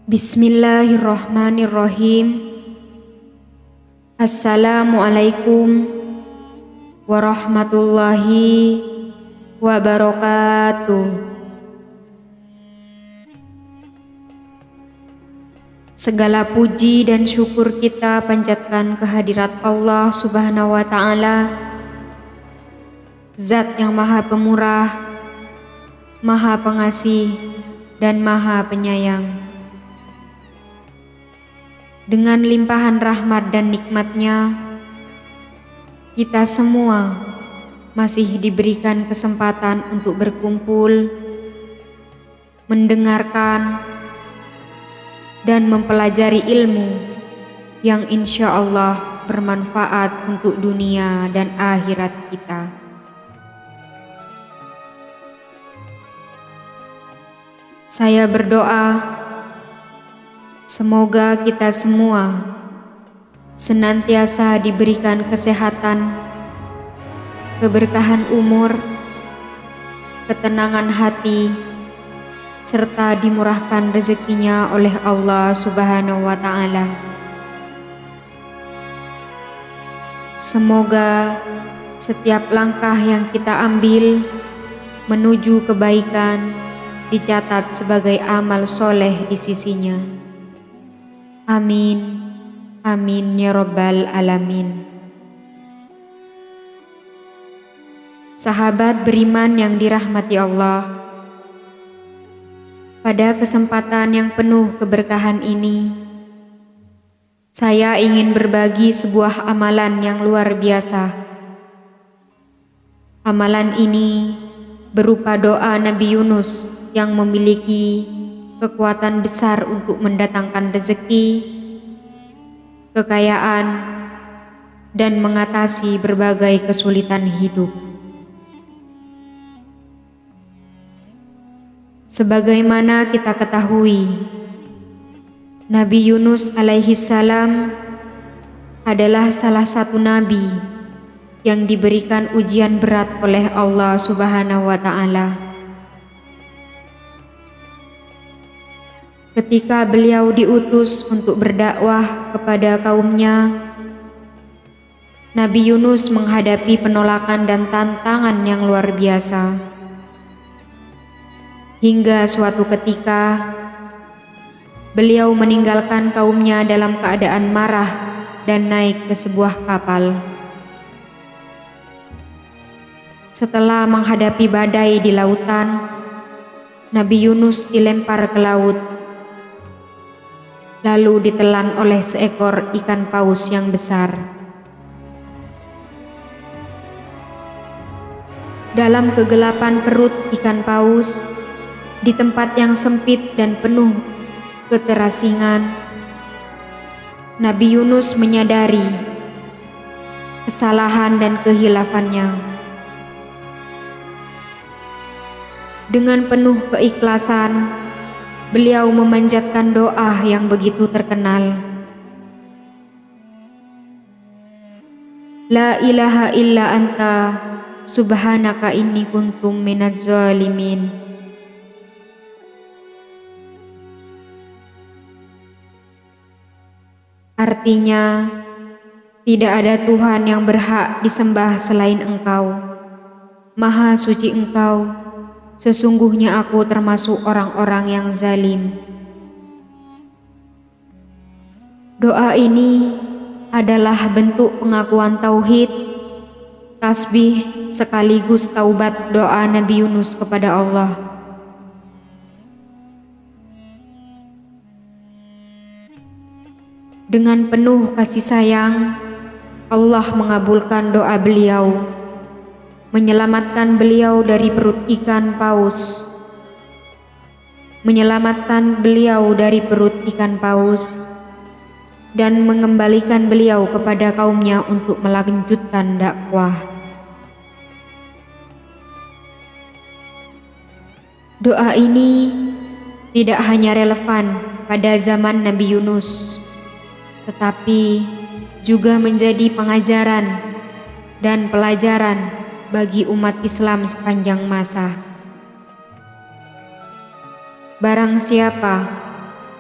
Bismillahirrahmanirrahim. Assalamualaikum warahmatullahi wabarakatuh. Segala puji dan syukur kita panjatkan kehadirat Allah Subhanahu wa Ta'ala, Zat yang Maha Pemurah, Maha Pengasih, dan Maha Penyayang. Dengan limpahan rahmat dan nikmat-Nya, kita semua masih diberikan kesempatan untuk berkumpul, mendengarkan, dan mempelajari ilmu yang insya Allah bermanfaat untuk dunia dan akhirat kita. Saya berdoa, semoga kita semua senantiasa diberikan kesehatan, keberkahan umur, ketenangan hati, serta dimurahkan rezekinya oleh Allah Subhanahu wa Ta'ala. Semoga setiap langkah yang kita ambil menuju kebaikan dicatat sebagai amal soleh di sisinya. Amin, amin ya rabbal alamin. Sahabat beriman yang dirahmati Allah, pada kesempatan yang penuh keberkahan ini, saya ingin berbagi sebuah amalan yang luar biasa. Amalan ini berupa doa Nabi Yunus yang memiliki kekuatan besar untuk mendatangkan rezeki, kekayaan, dan mengatasi berbagai kesulitan hidup. Sebagaimana kita ketahui, Nabi Yunus alaihi salam adalah salah satu nabi yang diberikan ujian berat oleh Allah Subhanahu wa Ta'ala. Ketika beliau diutus untuk berdakwah kepada kaumnya, Nabi Yunus menghadapi penolakan dan tantangan yang luar biasa. Hingga suatu ketika, beliau meninggalkan kaumnya dalam keadaan marah dan naik ke sebuah kapal. Setelah menghadapi badai di lautan, Nabi Yunus dilempar ke laut, lalu ditelan oleh seekor ikan paus yang besar. Dalam kegelapan perut ikan paus, di tempat yang sempit dan penuh keterasingan, Nabi Yunus menyadari kesalahan dan kehilafannya. Dengan penuh keikhlasan, beliau memanjatkan doa yang begitu terkenal. La ilaha illa anta subhanaka inni kuntum minadz zalimin. Artinya, tidak ada Tuhan yang berhak disembah selain Engkau. Maha suci Engkau, sesungguhnya aku termasuk orang-orang yang zalim. Doa ini adalah bentuk pengakuan tauhid, tasbih sekaligus taubat doa Nabi Yunus kepada Allah. Dengan penuh kasih sayang, Allah mengabulkan doa beliau, menyelamatkan beliau dari perut ikan paus, dan mengembalikan beliau kepada kaumnya untuk melanjutkan dakwah. Doa ini tidak hanya relevan pada zaman Nabi Yunus, tetapi juga menjadi pengajaran dan pelajaran bagi umat Islam sepanjang masa. Barang siapa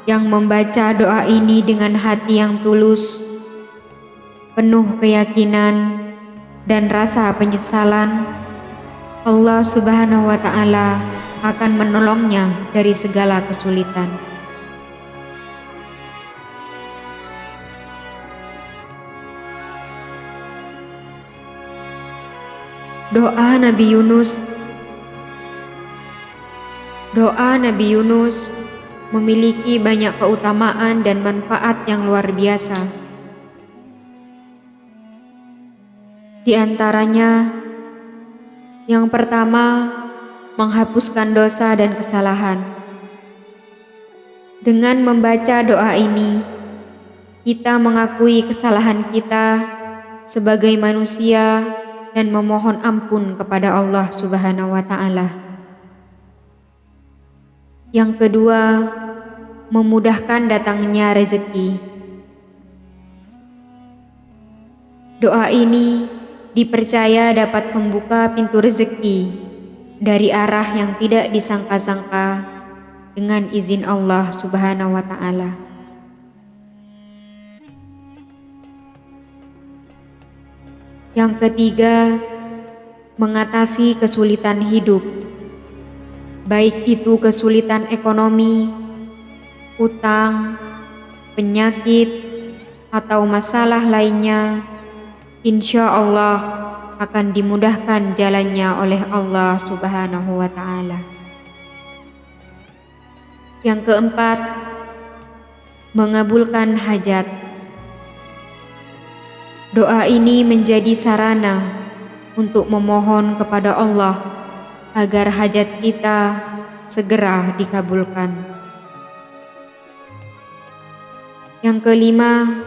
yang membaca doa ini dengan hati yang tulus, penuh keyakinan dan rasa penyesalan, Allah Subhanahu wa Ta'ala akan menolongnya dari segala kesulitan. Doa Nabi Yunus. Doa Nabi Yunus memiliki banyak keutamaan dan manfaat yang luar biasa. Di antaranya, yang pertama, menghapuskan dosa dan kesalahan. Dengan membaca doa ini, kita mengakui kesalahan kita sebagai manusia dan memohon ampun kepada Allah Subhanahu wa Ta'ala. Yang kedua, memudahkan datangnya rezeki. Doa ini dipercaya dapat membuka pintu rezeki dari arah yang tidak disangka-sangka dengan izin Allah Subhanahu wa Ta'ala. Yang ketiga, mengatasi kesulitan hidup, baik itu kesulitan ekonomi, utang, penyakit, atau masalah lainnya. Insya Allah akan dimudahkan jalannya oleh Allah Subhanahu wa Ta'ala. Yang keempat, mengabulkan hajat. Doa ini menjadi sarana untuk memohon kepada Allah agar hajat kita segera dikabulkan. Yang kelima,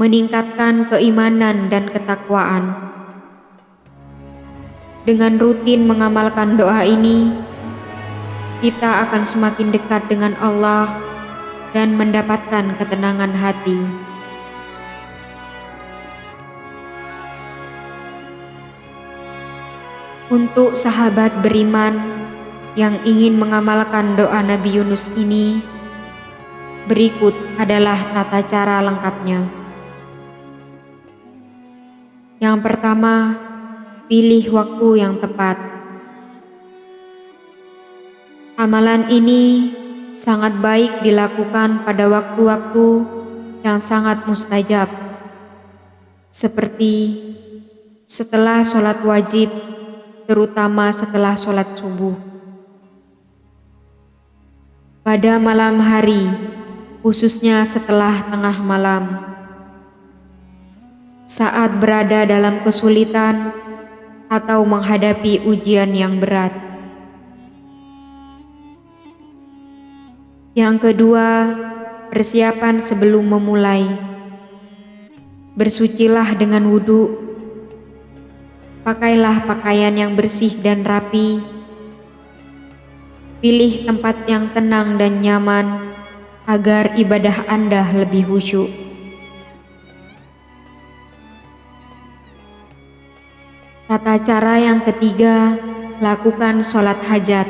meningkatkan keimanan dan ketakwaan. Dengan rutin mengamalkan doa ini, kita akan semakin dekat dengan Allah dan mendapatkan ketenangan hati. Untuk sahabat beriman yang ingin mengamalkan doa Nabi Yunus ini, berikut adalah tata cara lengkapnya. Yang pertama, pilih waktu yang tepat. Amalan ini sangat baik dilakukan pada waktu-waktu yang sangat mustajab, seperti setelah sholat wajib, terutama setelah sholat subuh. Pada malam hari, khususnya setelah tengah malam, saat berada dalam kesulitan atau menghadapi ujian yang berat. Yang kedua, persiapan sebelum memulai. Bersucilah dengan wudu. Pakailah pakaian yang bersih dan rapi. Pilih tempat yang tenang dan nyaman agar ibadah Anda lebih khusyuk. Tata cara yang ketiga, lakukan sholat hajat.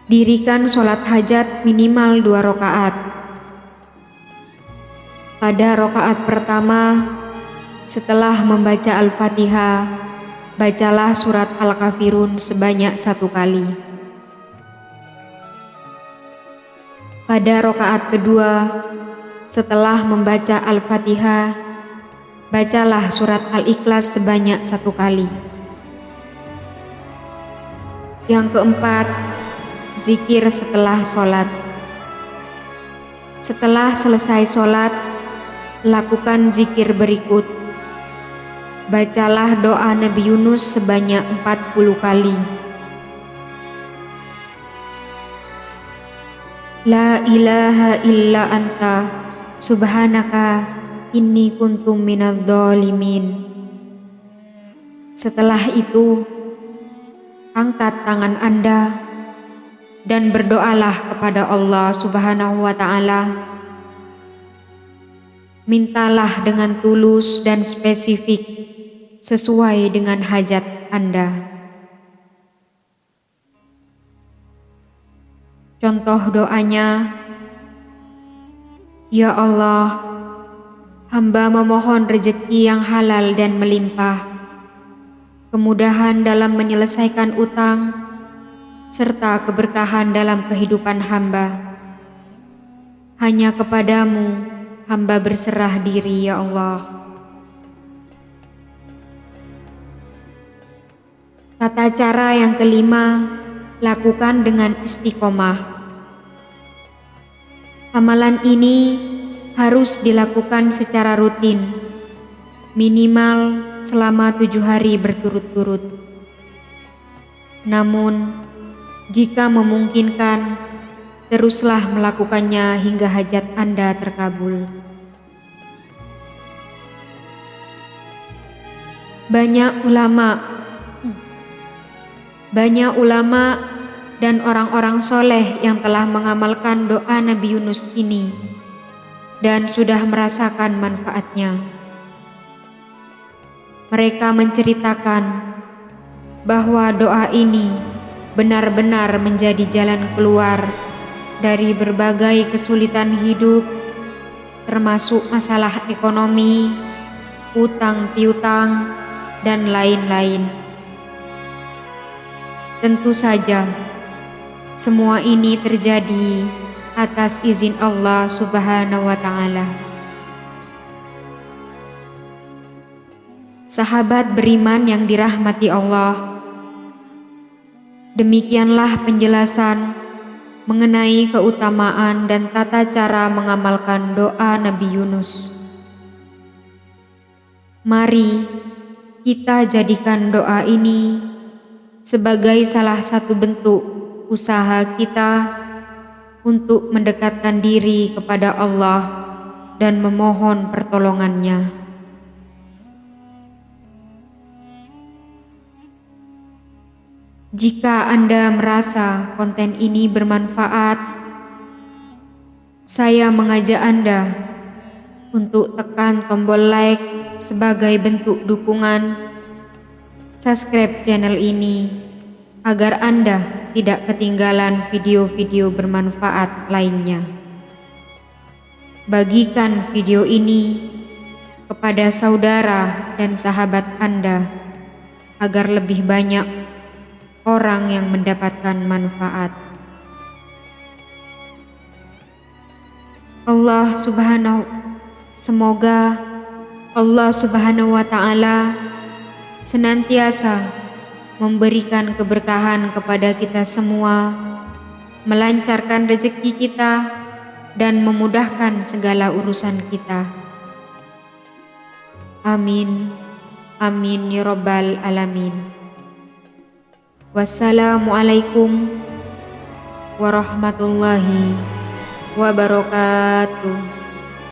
Dirikan sholat hajat minimal 2 rakaat. Pada rakaat pertama, setelah membaca Al-Fatihah, bacalah surat Al-Kafirun sebanyak 1 kali. Pada rakaat kedua, setelah membaca Al-Fatihah, bacalah surat Al-Ikhlas sebanyak 1 kali. Yang keempat, zikir setelah sholat. Setelah selesai sholat, lakukan zikir berikut. Bacalah doa Nabi Yunus sebanyak 40 kali. La ilaha illa anta subhanaka inni kuntum minadz dzalimin. Setelah itu, angkat tangan Anda dan berdoalah kepada Allah Subhanahu wa Ta'ala. Mintalah dengan tulus dan spesifik sesuai dengan hajat Anda. Contoh doanya, Ya Allah, hamba memohon rezeki yang halal dan melimpah, kemudahan dalam menyelesaikan utang, serta keberkahan dalam kehidupan hamba. Hanya kepadamu hamba berserah diri, ya Allah. Tata cara yang kelima, lakukan dengan istiqomah. Amalan ini harus dilakukan secara rutin, minimal selama 7 hari berturut-turut. Namun, jika memungkinkan, teruslah melakukannya hingga hajat Anda terkabul. Banyak ulama dan orang-orang soleh yang telah mengamalkan doa Nabi Yunus ini dan sudah merasakan manfaatnya. Mereka menceritakan bahwa doa ini benar-benar menjadi jalan keluar dari berbagai kesulitan hidup, termasuk masalah ekonomi, utang piutang, dan lain-lain. Tentu saja, semua ini terjadi atas izin Allah Subhanahu wa Ta'ala. Sahabat beriman yang dirahmati Allah, demikianlah penjelasan mengenai keutamaan dan tata cara mengamalkan doa Nabi Yunus. Mari kita jadikan doa ini sebagai salah satu bentuk usaha kita untuk mendekatkan diri kepada Allah dan memohon pertolongannya. Jika Anda merasa konten ini bermanfaat, saya mengajak Anda untuk tekan tombol like sebagai bentuk dukungan, subscribe channel ini agar Anda tidak ketinggalan video-video bermanfaat lainnya. Bagikan video ini kepada saudara dan sahabat Anda agar lebih banyak orang yang mendapatkan manfaat. Semoga Allah Subhanahu wa Ta'ala senantiasa memberikan keberkahan kepada kita semua, melancarkan rezeki kita, dan memudahkan segala urusan kita. Amin. Amin ya Rabbal Alamin. Wassalamualaikum warahmatullahi wabarakatuh.